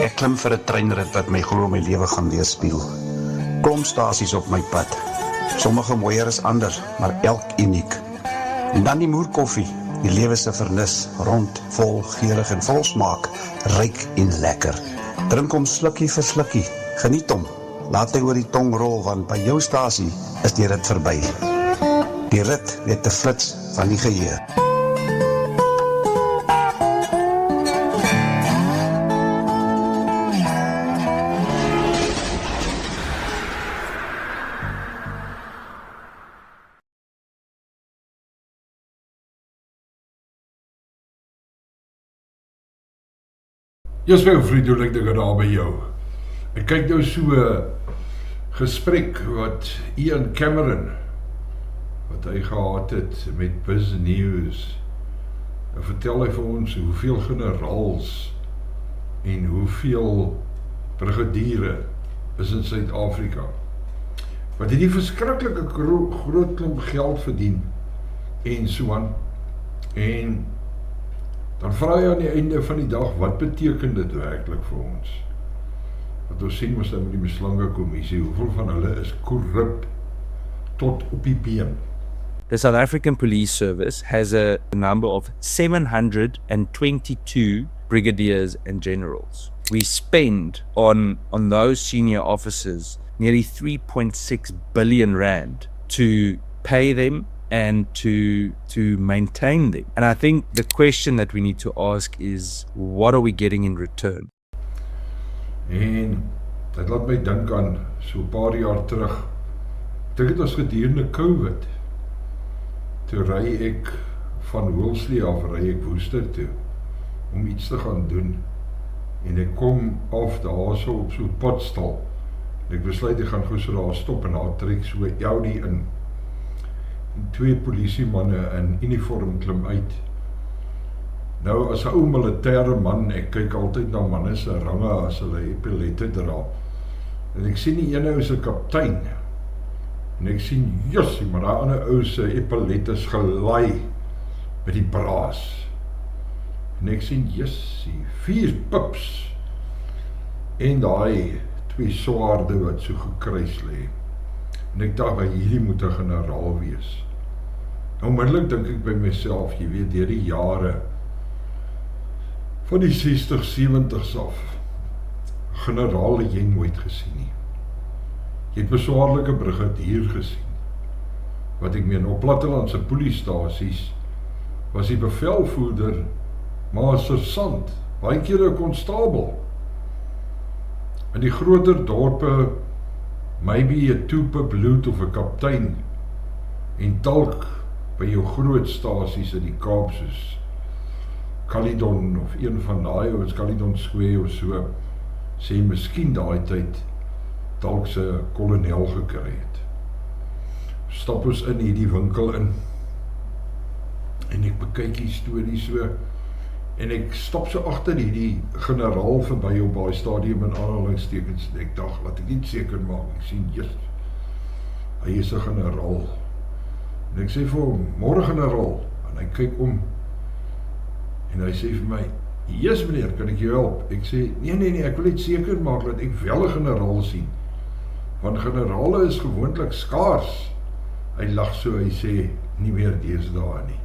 Ek klim vir 'n treinrit wat my glo my lewe gaan weerspieël. Klomp stasies op my pad. Sommige mooier as ander, maar elk uniek. En dan die moerkoffie, die lewe se vernis, rond, vol, geurig en vol smaak, ryk en lekker. Drink hom slukkie vir slukkie, geniet hom. Laat hy oor die tong rol, want by jou stasie is die rit verby. Die rit weet te flits van die geheue. Jy's my vriend, hoe lyk dit daar by jou? Ek kyk nou so 'n gesprek wat Ian Cameron, wat hy gehad het met Biz News. En vertel hy vir ons hoeveel generaals en hoeveel brigadiere is in Suid-Afrika. Wat het die verskriklike groot klomp geld verdien en so aan. En dan vraag jy aan die einde van die dag, wat beteken dit werklik vir ons? Wat ons sien ons nou met die Mslange Kommissie, hoeveel van hulle is korrup tot op die been. The South African Police Service has a number of 722 brigadiers and generals. We spend on those senior officers nearly 3.6 billion rand to pay them and to maintain them. And I think the question that we need to ask is, what are we getting in return? En dit laat my dink aan so 'n paar jaar terug. Ek dink dit was gedurende COVID. Toe ry ek van Woolsley af, ry ek Woester toe om iets te gaan doen. En ek kom af daar so op so 'n potstal. En ek besluit ek gaan gou so daar stop en daar trek so 'n Audi in. En 2 polisiemanne in uniform klim uit. Nou as 'n ou militêre man, ek kyk altyd na manne se range as hulle epaulette dra. En ek sien die ene ou se kaptein. En ek sien, jossie, maar daai ander ou se epaulette is gelaai met die braas. En ek sien, jessie, 4 pips. En daai 2 swaarde wat so gekruis lê. En ek dacht, hierdie moet 'n generaal wees. Nou onmiddellik dink ek by myself, jy weet, deur die jare van die 60, 70s af, generaal het jy nooit gesien nie. Jy het beswaarlike brigadier gesien. Wat ek meen, op plattelandse poliestasies was die bevelvoerder maar 'n sersant, baie keer 'n konstabel. In die groter dorpe maybe 'n two-pip loot of 'n kaptein, en dalk by jou groot stasies in die Kaap soos Caledon of een van daai, of Caledon Square of so, sê miskien daai tyd dalk se kolonel gekry het. Stap ons in hierdie winkel in, en ek bekyk die storie so, en ek stap so agter hierdie generaal verby op baie stadium in aanhalingstekens, en ek dacht, laat ek niet seker maak, ek sien, yes, hy is 'n generaal, en ek sê vir hom, môre generaal, en hy kyk om, en hy sê vir my, yes meneer, kan ek jou help? Ek sê, nee, ek wil net seker maak, dat ek wel 'n generaal sien, want generale is gewoonlik skaars. Hy lag so, hy sê, nie meer deesdae nie.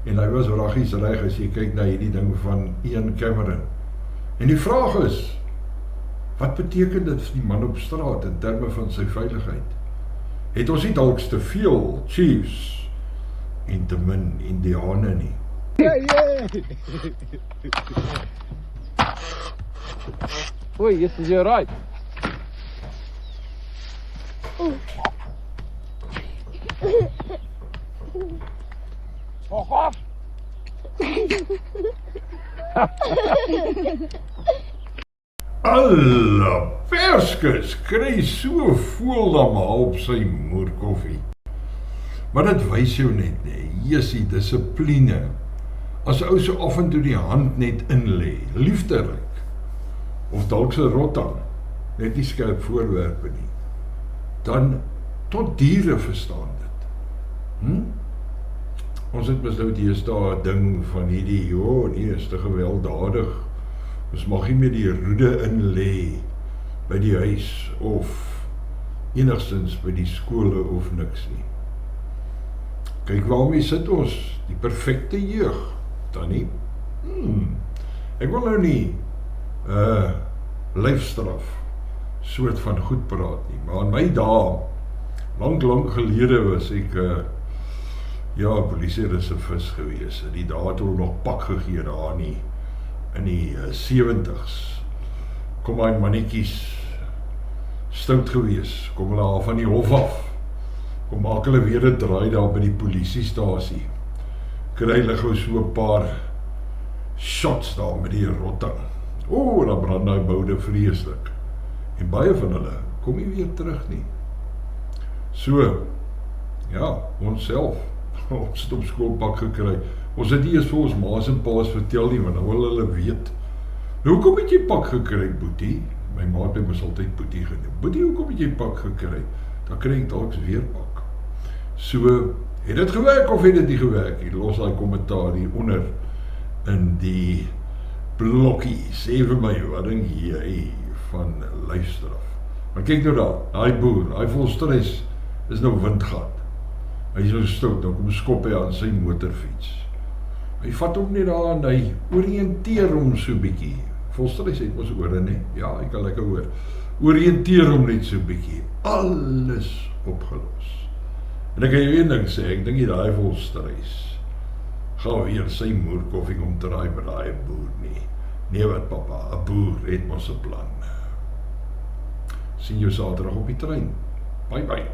En hy was raggies reg as jy kyk na hierdie ding van Ian Cameron. En die vraag is, wat beteken dit vir die man op straat in terme van sy veiligheid? Het ons nie dalk te veel chiefs en te min indiane nie? Oei, yes, is you right? Off! Alle perskes kry so voeldama op sy moerkoffie. Maar dit wys jou net, jessie, dissipline. As ou so af en toe die hand net inlê, liefdelik, of dalk sy rottan, net nie skerp voorwerpe nie, dan tot diere verstaan dit. Ons het mis nou deesdae 'n ding van hierdie, nee, is te gewelddadig, Ons mag nie meer die roede in lê by die huis of enigstens by die skole of niks nie. Kyk waarmee sit ons, die perfekte jeug, Tannie. Ek wil nou nie lyfstraf soort van goed praat nie, maar in my dae, lang gelede was ek polisiereservis gewees. In die dae toe nog pak gegee daar in die 70's. Kom my mannetjies stout gewees, kom hulle al van die hof af, kom maak hulle weer 'n draai daar by die polisiestasie, kry hulle gou so 'n paar shots daar met die rotting. Dan brand nou boude vreeslik. En baie van hulle kom nie weer terug nie. So, ja, ons self, ons het op skoolpak gekry. Ons het nie eens vir ons ma's en pa's vertel nie, want nou wil hulle weet. Nou, hoekom het jy pak gekry, Boetie? My ma het my mos altyd Boetie genoem. Boetie, hoekom het jy pak gekry? Dan kry ek dalk weer pak. So, het dit gewerk of het dit nie gewerk? Jy los daai kommentaar hier onder in die blokkie. Sê vir my, wat dink jy van lyfstraf? Maar kyk nou daar, daai boer, daai vol stres is nou windgat. Hy is nou stout, nou kom skop hy aan sy motorfiets. Hy vat hom net daar en hy oriënteer hom so bietjie. Vol stres het ons ore nie, ja, ek kan lekker hoor. Oriënteer hom net so bietjie. Alles opgelos. En ek kan jou een ding sê, ek dink nie daai vol stres gaan weer sy moerkoffie om te raai met daai boer nie. Nee wat papa, 'n boer het mos 'n plan. Sien jou Saterdag op die trein. Bye bye.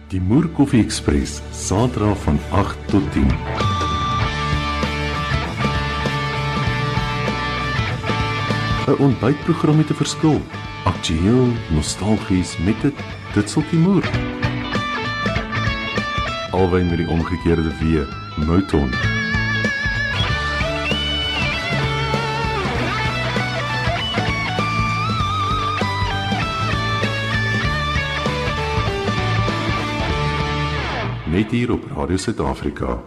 Die Moerkoffie Express, Saterdag van 8 tot 10. 'n Ontbytprogram met 'n verskil. Aktueel, nostalgies met dit sulkie moer. Alwyn met die omgekeerde W, Mouton. Net hier op Radio Suid-Afrika.